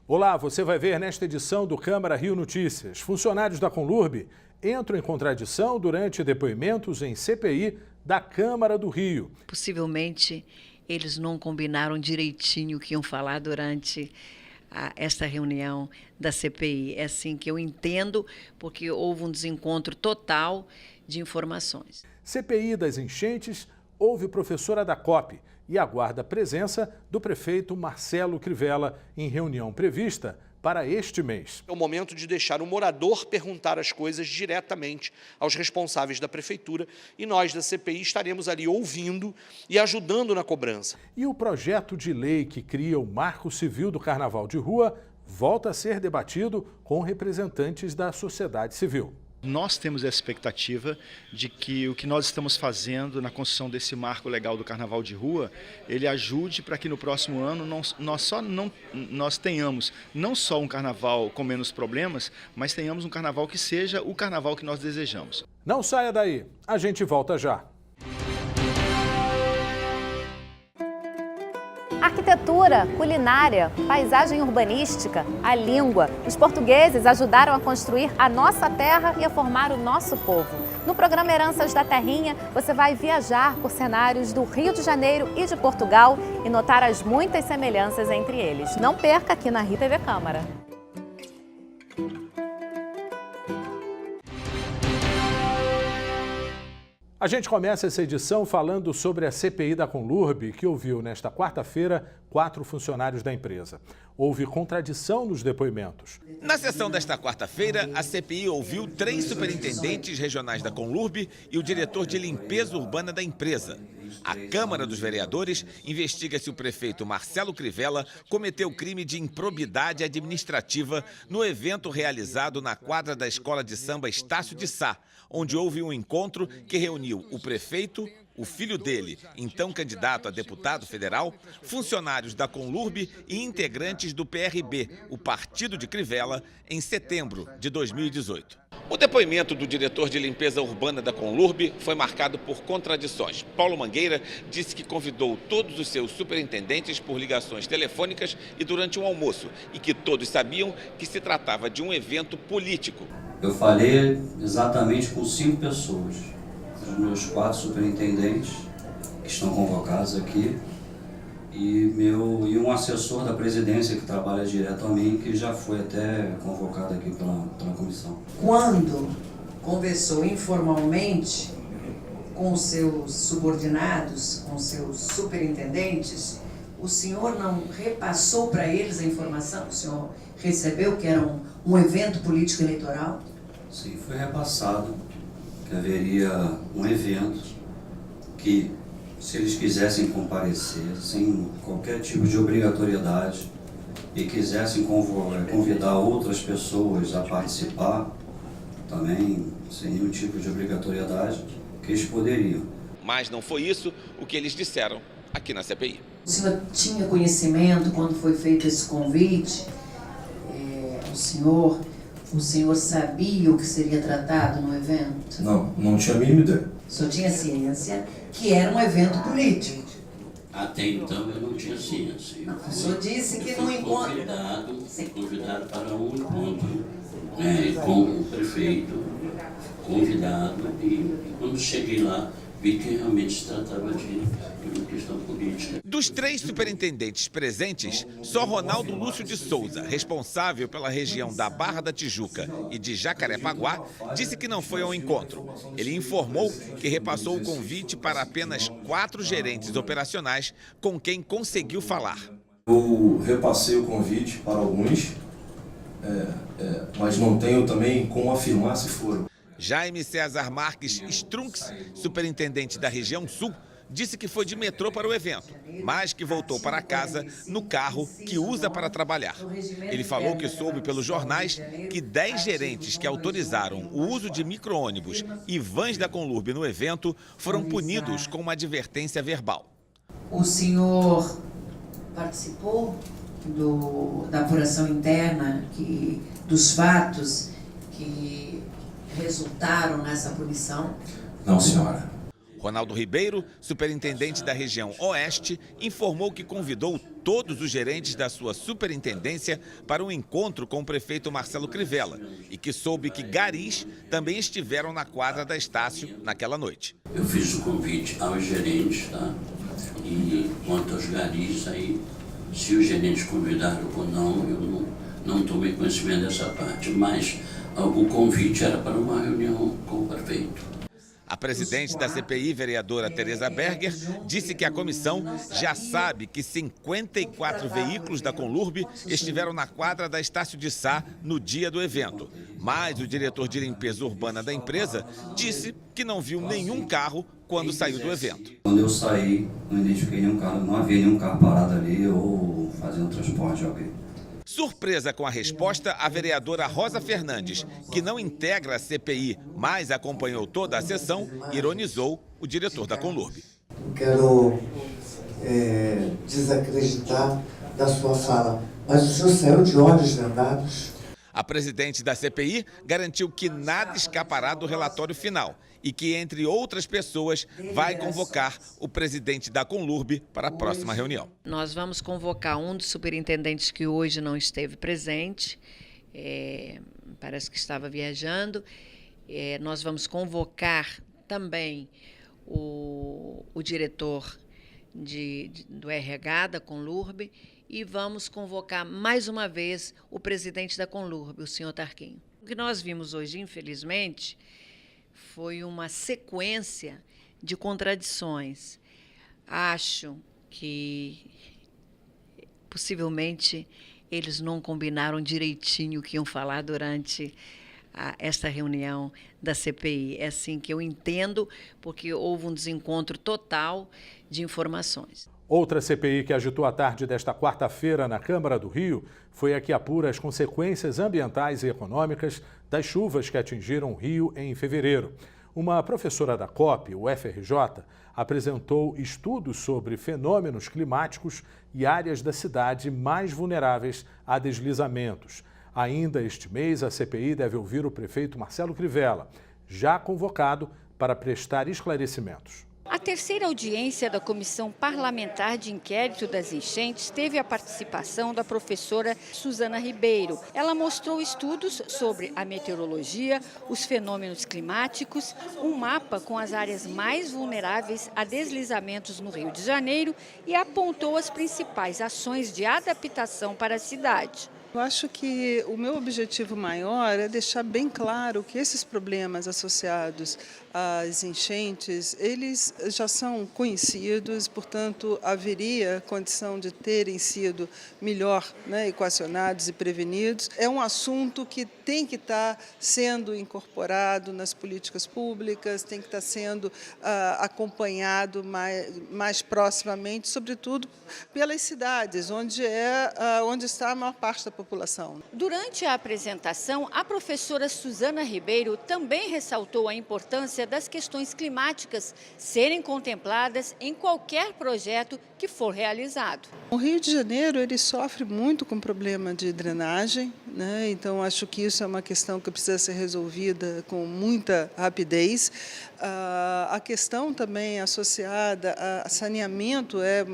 Olá, você vai ver nesta edição do Câmara Rio Notícias. Funcionários da Conlurb entram em contradição durante depoimentos em CPI da Câmara do Rio. Possivelmente eles não combinaram direitinho o que iam falar durante esta reunião da CPI. É assim que eu entendo, porque houve um desencontro total de informações. CPI das enchentes, houve professora da COP e aguarda a presença do prefeito Marcelo Crivella em reunião prevista para este mês. É o momento de deixar o morador perguntar as coisas diretamente aos responsáveis da prefeitura e nós da CPI estaremos ali ouvindo e ajudando na cobrança. E o projeto de lei que cria o Marco Civil do Carnaval de Rua volta a ser debatido com representantes da sociedade civil. Nós temos a expectativa de que o que nós estamos fazendo na construção desse marco legal do Carnaval de Rua, ele ajude para que no próximo ano nós tenhamos não só um carnaval com menos problemas, mas tenhamos um carnaval que seja o carnaval que nós desejamos. Não saia daí, a gente volta já. Arquitetura, culinária, paisagem urbanística, a língua. Os portugueses ajudaram a construir a nossa terra e a formar o nosso povo. No programa Heranças da Terrinha, você vai viajar por cenários do Rio de Janeiro e de Portugal e notar as muitas semelhanças entre eles. Não perca aqui na Rio TV Câmara. A gente começa essa edição falando sobre a CPI da Conlurb, que ouviu nesta quarta-feira 4 funcionários da empresa. Houve contradição nos depoimentos. Na sessão desta quarta-feira, a CPI ouviu 3 superintendentes regionais da Conlurb e o diretor de limpeza urbana da empresa. A Câmara dos Vereadores investiga se o prefeito Marcelo Crivella cometeu crime de improbidade administrativa no evento realizado na quadra da Escola de Samba Estácio de Sá, onde houve um encontro que reuniu o prefeito, o filho dele, então candidato a deputado federal, funcionários da Conlurb e integrantes do PRB, o partido de Crivella, em setembro de 2018. O depoimento do diretor de limpeza urbana da Conlurb foi marcado por contradições. Paulo Mangueira disse que convidou todos os seus superintendentes por ligações telefônicas e durante um almoço, e que todos sabiam que se tratava de um evento político. Eu falei exatamente com 5 pessoas, os meus 4 superintendentes, que estão convocados aqui, e um assessor da presidência que trabalha direto a mim, que já foi até convocado aqui pela comissão. Quando conversou informalmente com os seus subordinados, com os seus superintendentes, o senhor não repassou para eles a informação? O senhor recebeu que era um evento político eleitoral? Sim, foi repassado que haveria um evento que, se eles quisessem comparecer, sem qualquer tipo de obrigatoriedade, e quisessem convidar outras pessoas a participar, também sem nenhum tipo de obrigatoriedade, que eles poderiam. Mas não foi isso o que eles disseram aqui na CPI. O senhor tinha conhecimento quando foi feito esse convite? O senhor sabia o que seria tratado no evento? Não tinha a mínima ideia. O senhor tinha ciência que era um evento político? Até então eu não tinha ciência. Não, o senhor disse que no encontro... Fui convidado para um encontro com o prefeito, convidado, e quando cheguei lá, vi que realmente se tratava de uma questão política. Dos 3 superintendentes presentes, só Ronaldo Lúcio de Souza, responsável pela região da Barra da Tijuca e de Jacarepaguá, disse que não foi ao encontro. Ele informou que repassou o convite para apenas 4 gerentes operacionais com quem conseguiu falar. Eu repassei o convite para alguns, mas não tenho também como afirmar se foram. Jaime César Marques Strunks, superintendente da região sul, disse que foi de metrô para o evento, mas que voltou para casa no carro que usa para trabalhar. Ele falou que soube pelos jornais que 10 gerentes que autorizaram o uso de micro-ônibus e vans da Conlurb no evento foram punidos com uma advertência verbal. O senhor participou da apuração interna dos fatos que resultaram nessa punição? Não, senhora. Ronaldo Ribeiro, superintendente da região Oeste, informou que convidou todos os gerentes da sua superintendência para um encontro com o prefeito Marcelo Crivella e que soube que garis também estiveram na quadra da Estácio naquela noite. Eu fiz o convite aos gerentes, tá? E quanto aos garis, aí, se os gerentes convidaram ou não, eu não tomei conhecimento dessa parte, mas o convite era para uma reunião com o prefeito. A presidente da CPI, vereadora Tereza Berger, disse que a comissão já sabe que 54 veículos da Conlurb estiveram na quadra da Estácio de Sá no dia do evento. Mas o diretor de limpeza urbana da empresa disse que não viu nenhum carro quando saiu do evento. Quando eu saí, não identifiquei nenhum carro, não havia nenhum carro parado ali ou fazendo transporte de alguém. Surpresa com a resposta, a vereadora Rosa Fernandes, que não integra a CPI, mas acompanhou toda a sessão, ironizou o diretor da Conlurb. Quero desacreditar da sua fala, mas o senhor saiu de olhos vendados? A presidente da CPI garantiu que nada escapará do relatório final e que, entre outras pessoas, vai convocar o presidente da Conlurb para a próxima reunião. Nós vamos convocar um dos superintendentes que hoje não esteve presente, parece que estava viajando. Nós vamos convocar também o diretor do RH da Conlurb e vamos convocar mais uma vez o presidente da Conlurb, o senhor Tarquinho. O que nós vimos hoje, infelizmente, foi uma sequência de contradições. Acho que possivelmente eles não combinaram direitinho o que iam falar durante esta reunião da CPI. É assim que eu entendo, porque houve um desencontro total de informações. Outra CPI que agitou a tarde desta quarta-feira na Câmara do Rio foi a que apura as consequências ambientais e econômicas das chuvas que atingiram o Rio em fevereiro. Uma professora da COP, o FRJ, apresentou estudos sobre fenômenos climáticos e áreas da cidade mais vulneráveis a deslizamentos. Ainda este mês, a CPI deve ouvir o prefeito Marcelo Crivella, já convocado para prestar esclarecimentos. A terceira audiência da Comissão Parlamentar de Inquérito das Enchentes teve a participação da professora Suzana Ribeiro. Ela mostrou estudos sobre a meteorologia, os fenômenos climáticos, um mapa com as áreas mais vulneráveis a deslizamentos no Rio de Janeiro e apontou as principais ações de adaptação para a cidade. Eu acho que o meu objetivo maior é deixar bem claro que esses problemas associados às enchentes, eles já são conhecidos, portanto, haveria condição de terem sido melhor, equacionados e prevenidos. É um assunto que tem que estar sendo incorporado nas políticas públicas, tem que estar sendo acompanhado mais proximamente, sobretudo pelas cidades, onde está a maior parte da população. Durante a apresentação, a professora Suzana Ribeiro também ressaltou a importância das questões climáticas serem contempladas em qualquer projeto que for realizado. O Rio de Janeiro ele sofre muito com problema de drenagem, então acho que isso é uma questão que precisa ser resolvida com muita rapidez. A questão também associada a saneamento é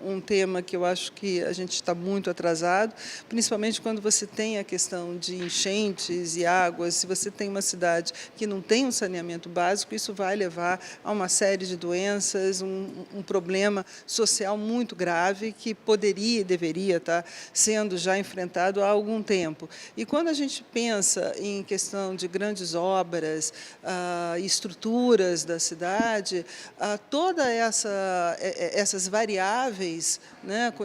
um tema que eu acho que a gente está muito atrasado, principalmente quando você tem a questão de enchentes e águas. Se você tem uma cidade que não tem um saneamento básico, isso vai levar a uma série de doenças, um problema social muito grave que poderia e deveria estar sendo já enfrentado há algum tempo. E quando a gente pensa em questão de grandes obras, estruturas da cidade, todas essas variáveis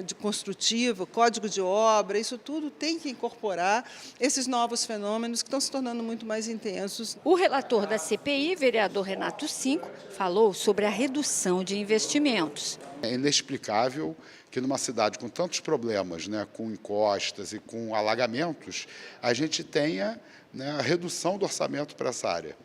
de construtivo, código de obra, isso tudo tem que incorporar esses novos fenômenos que estão se tornando muito mais intensos. O relator da CPI, vereador Renato Cinco, falou sobre a redução de investimentos. É inexplicável que numa cidade com tantos problemas, né, com encostas e com alagamentos, a gente tenha, né, a redução do orçamento para essa área.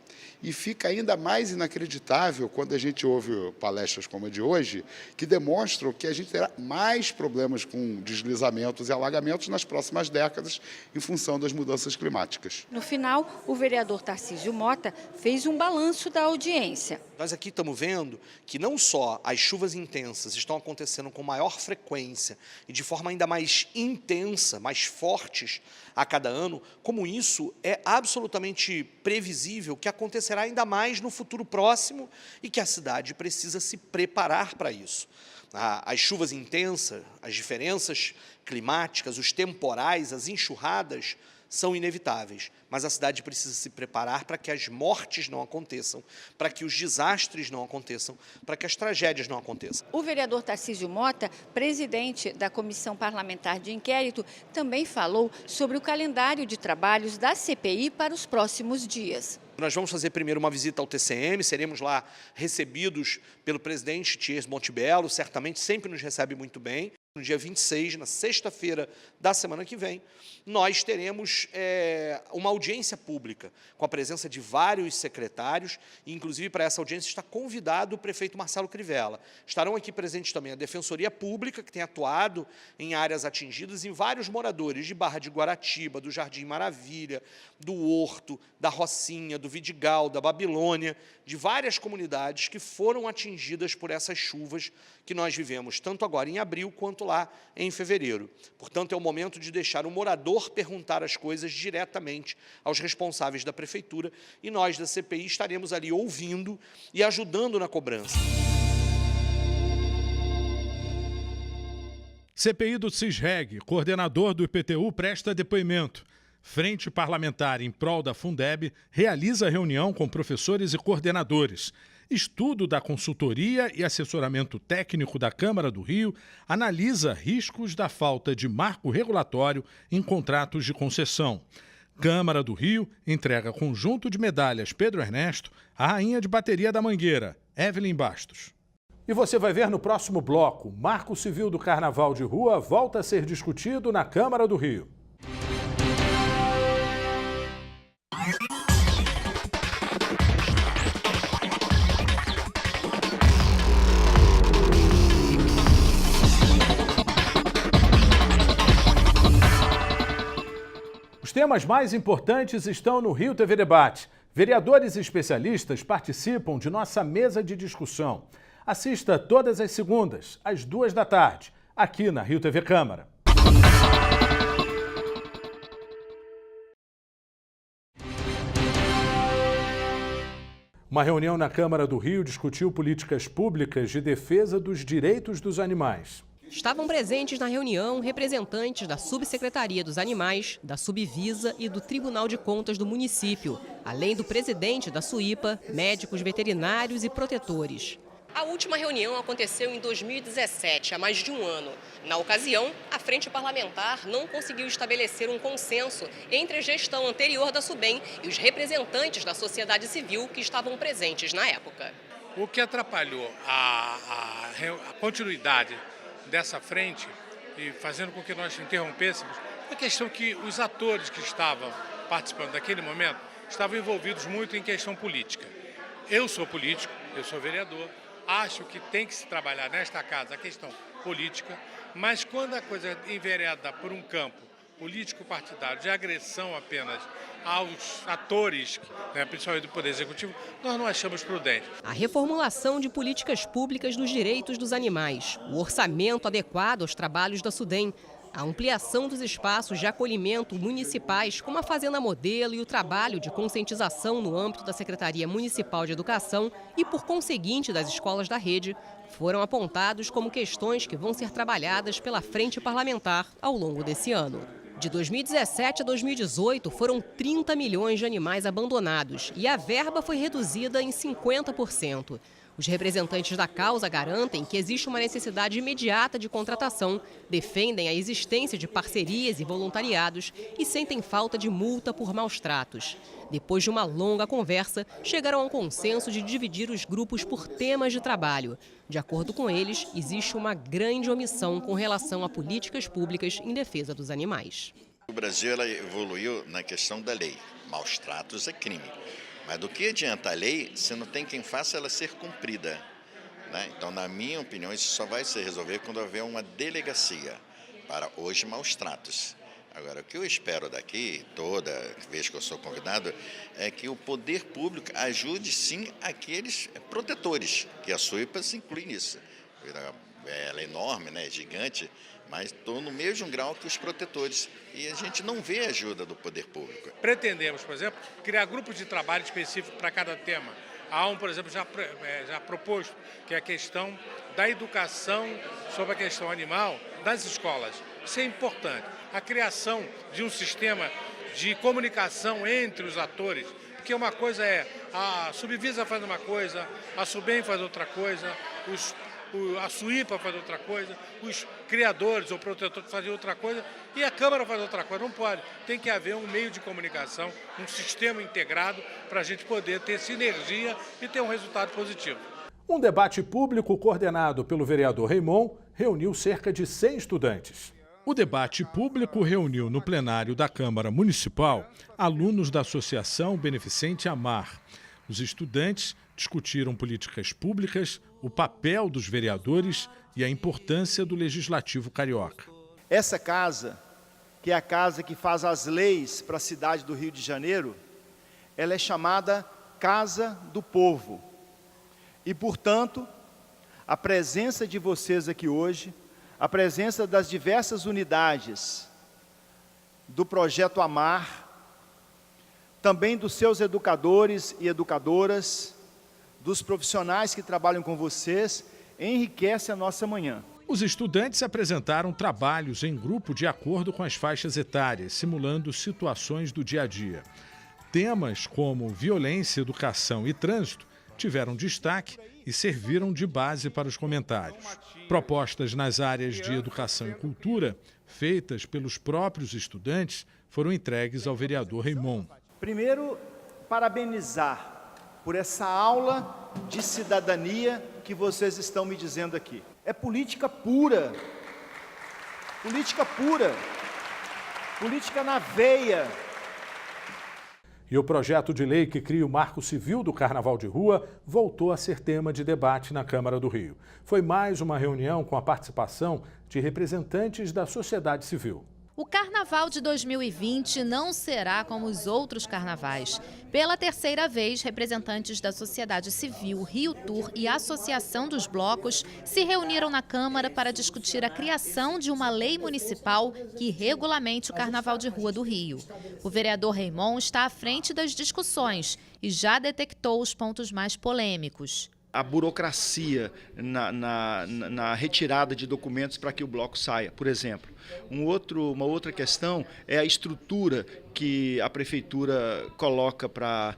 E fica ainda mais inacreditável quando a gente ouve palestras como a de hoje, que demonstram que a gente terá mais problemas com deslizamentos e alagamentos nas próximas décadas em função das mudanças climáticas. No final, o vereador Tarcísio Mota fez um balanço da audiência. Nós aqui estamos vendo que não só as chuvas intensas estão acontecendo com maior frequência e de forma ainda mais intensa, mais fortes a cada ano, como isso é absolutamente previsível que acontecerá ainda mais no futuro próximo e que a cidade precisa se preparar para isso. As chuvas intensas, as diferenças climáticas, os temporais, as enxurradas são inevitáveis, mas a cidade precisa se preparar para que as mortes não aconteçam, para que os desastres não aconteçam, para que as tragédias não aconteçam. O vereador Tarcísio Mota, presidente da Comissão Parlamentar de Inquérito, também falou sobre o calendário de trabalhos da CPI para os próximos dias. Nós vamos fazer primeiro uma visita ao TCM, seremos lá recebidos pelo presidente Thiers Montebello, certamente sempre nos recebe muito bem. No dia 26, na sexta-feira da semana que vem, nós teremos uma audiência pública com a presença de vários secretários, e inclusive para essa audiência está convidado o prefeito Marcelo Crivella. Estarão aqui presentes também a Defensoria Pública, que tem atuado em áreas atingidas, e vários moradores de Barra de Guaratiba, do Jardim Maravilha, do Horto, da Rocinha, do Vidigal, da Babilônia, de várias comunidades que foram atingidas por essas chuvas que nós vivemos, tanto agora em abril quanto lá em fevereiro. Portanto, é o momento de deixar o morador perguntar as coisas diretamente aos responsáveis da prefeitura, e nós da CPI estaremos ali ouvindo e ajudando na cobrança. CPI do CISREG, coordenador do IPTU, presta depoimento. Frente Parlamentar em prol da Fundeb realiza reunião com professores e coordenadores. Estudo da consultoria e assessoramento técnico da Câmara do Rio analisa riscos da falta de marco regulatório em contratos de concessão. Câmara do Rio entrega conjunto de medalhas Pedro Ernesto à rainha de bateria da Mangueira, Evelyn Bastos. E você vai ver no próximo bloco, o Marco Civil do Carnaval de Rua volta a ser discutido na Câmara do Rio. Os temas mais importantes estão no Rio TV Debate. Vereadores e especialistas participam de nossa mesa de discussão. Assista todas as segundas, às 14h, aqui na Rio TV Câmara. Uma reunião na Câmara do Rio discutiu políticas públicas de defesa dos direitos dos animais. Estavam presentes na reunião representantes da Subsecretaria dos Animais, da Subvisa e do Tribunal de Contas do município, além do presidente da SUIPA, médicos veterinários e protetores. A última reunião aconteceu em 2017, há mais de um ano. Na ocasião, a Frente Parlamentar não conseguiu estabelecer um consenso entre a gestão anterior da SUBEM e os representantes da sociedade civil que estavam presentes na época. O que atrapalhou a continuidade dessa frente e fazendo com que nós interrompêssemos a questão que os atores que estavam participando daquele momento estavam envolvidos muito em questão política. Eu sou político, eu sou vereador, acho que tem que se trabalhar nesta casa a questão política, mas quando a coisa é envereda por um campo político-partidário de agressão apenas aos atores, principalmente do Poder Executivo, nós não achamos prudente. A reformulação de políticas públicas dos direitos dos animais, o orçamento adequado aos trabalhos da SUDEM, a ampliação dos espaços de acolhimento municipais, como a Fazenda Modelo e o trabalho de conscientização no âmbito da Secretaria Municipal de Educação e, por conseguinte, das escolas da rede, foram apontados como questões que vão ser trabalhadas pela Frente Parlamentar ao longo desse ano. De 2017 a 2018, foram 30 milhões de animais abandonados e a verba foi reduzida em 50%. Os representantes da causa garantem que existe uma necessidade imediata de contratação, defendem a existência de parcerias e voluntariados e sentem falta de multa por maus tratos. Depois de uma longa conversa, chegaram a um consenso de dividir os grupos por temas de trabalho. De acordo com eles, existe uma grande omissão com relação a políticas públicas em defesa dos animais. O Brasil evoluiu na questão da lei. Maus tratos é crime. Mas do que adianta a lei se não tem quem faça ela ser cumprida, né? Então, na minha opinião, isso só vai se resolver quando houver uma delegacia para hoje maus tratos. Agora, o que eu espero daqui, toda vez que eu sou convidado, é que o poder público ajude sim aqueles protetores, que a SUIPA se inclui nisso. Ela é enorme, né, gigante, mas estou no mesmo grau que os protetores. E a gente não vê ajuda do poder público. Pretendemos, por exemplo, criar grupos de trabalho específicos para cada tema. Há um, por exemplo, já proposto, que é a questão da educação sobre a questão animal nas escolas. Isso é importante. A criação de um sistema de comunicação entre os atores, porque uma coisa é a Subvisa faz uma coisa, a SUBEM faz outra coisa, a SUIPA faz outra coisa, os criadores ou protetores fazem outra coisa e a Câmara faz outra coisa. Não pode. Tem que haver um meio de comunicação, um sistema integrado para a gente poder ter sinergia e ter um resultado positivo. Um debate público coordenado pelo vereador Raimon reuniu cerca de 100 estudantes. O debate público reuniu no plenário da Câmara Municipal alunos da Associação Beneficente Amar. Os estudantes discutiram políticas públicas, o papel dos vereadores e a importância do Legislativo carioca. Essa casa, que é a casa que faz as leis para a cidade do Rio de Janeiro, ela é chamada Casa do Povo. E, portanto, a presença de vocês aqui hoje, a presença das diversas unidades do Projeto Amar, também dos seus educadores e educadoras, dos profissionais que trabalham com vocês, enriquece a nossa manhã. Os estudantes apresentaram trabalhos em grupo de acordo com as faixas etárias, simulando situações do dia a dia. Temas como violência, educação e trânsito tiveram destaque e serviram de base para os comentários. Propostas nas áreas de educação e cultura, feitas pelos próprios estudantes, foram entregues ao vereador Raimon. Primeiro, parabenizar por essa aula de cidadania que vocês estão me dizendo aqui. É política pura, política pura, política na veia. E o projeto de lei que cria o Marco Civil do Carnaval de Rua voltou a ser tema de debate na Câmara do Rio. Foi mais uma reunião com a participação de representantes da sociedade civil. O Carnaval de 2020 não será como os outros carnavais. Pela terceira vez, representantes da sociedade civil, Rio Tour e Associação dos Blocos se reuniram na Câmara para discutir a criação de uma lei municipal que regulamente o Carnaval de Rua do Rio. O vereador Raimon está à frente das discussões e já detectou os pontos mais polêmicos. A burocracia na retirada de documentos para que o bloco saia, por exemplo. Uma outra questão é a estrutura que a prefeitura coloca para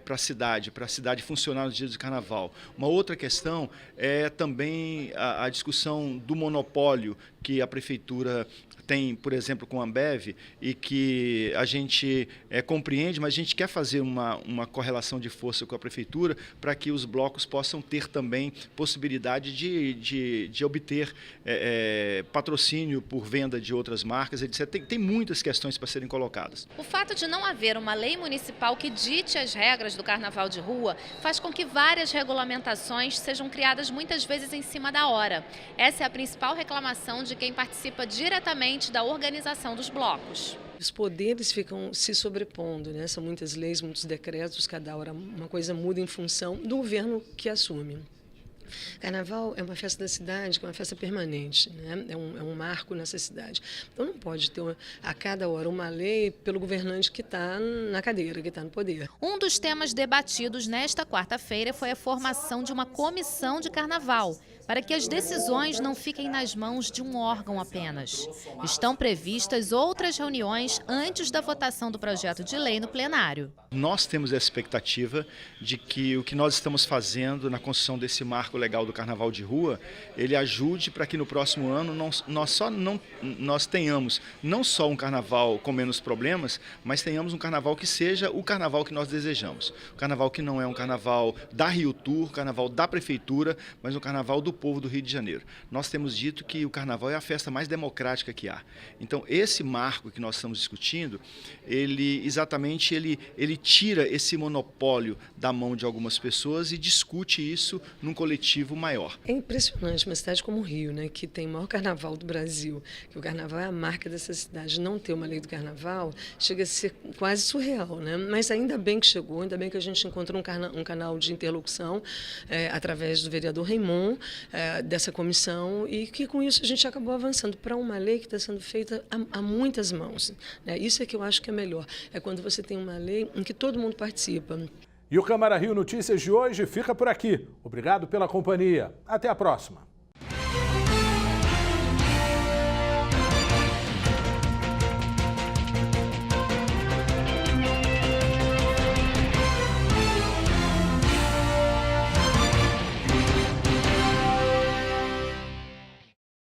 a cidade funcionar nos dias de carnaval. Uma outra questão é também a discussão do monopólio que a prefeitura tem, por exemplo, com a Ambev, e que a gente compreende, mas a gente quer fazer uma correlação de força com a prefeitura para que os blocos possam ter também possibilidade de obter patrocínio por venda de outras marcas, etc. Tem muitas questões para serem colocadas. O fato de não haver uma lei municipal que dite as regras do Carnaval de Rua faz com que várias regulamentações sejam criadas muitas vezes em cima da hora. Essa é a principal reclamação de quem participa diretamente da organização dos blocos. Os poderes ficam se sobrepondo, né? São muitas leis, muitos decretos, cada hora uma coisa muda em função do governo que assume. Carnaval é uma festa da cidade, que é uma festa permanente, né? É um marco nessa cidade. Então não pode ter a cada hora uma lei pelo governante que está na cadeira, que está no poder. Um dos temas debatidos nesta quarta-feira foi a formação de uma comissão de carnaval, para que as decisões não fiquem nas mãos de um órgão apenas. Estão previstas outras reuniões antes da votação do projeto de lei no plenário. Nós temos a expectativa de que o que nós estamos fazendo na construção desse marco legal do Carnaval de Rua, ele ajude para que no próximo ano nós tenhamos não só um carnaval com menos problemas, mas tenhamos um carnaval que seja o carnaval que nós desejamos. O carnaval que não é um carnaval da Rio Tour, carnaval da prefeitura, mas um carnaval do povo do Rio de Janeiro. Nós temos dito que o carnaval é a festa mais democrática que há. Então, esse marco que nós estamos discutindo, ele tira esse monopólio da mão de algumas pessoas e discute isso num coletivo maior. É impressionante uma cidade como o Rio, né, que tem o maior carnaval do Brasil, que o carnaval é a marca dessa cidade, não ter uma lei do carnaval chega a ser quase surreal, né? Mas ainda bem que chegou, ainda bem que a gente encontrou um canal de interlocução através do vereador Raimon, dessa comissão, e que com isso a gente acabou avançando para uma lei que está sendo feita a muitas mãos, né? Isso é que eu acho que é melhor, é quando você tem uma lei em que todo mundo participa. E o Câmara Rio Notícias de hoje fica por aqui. Obrigado pela companhia. Até a próxima.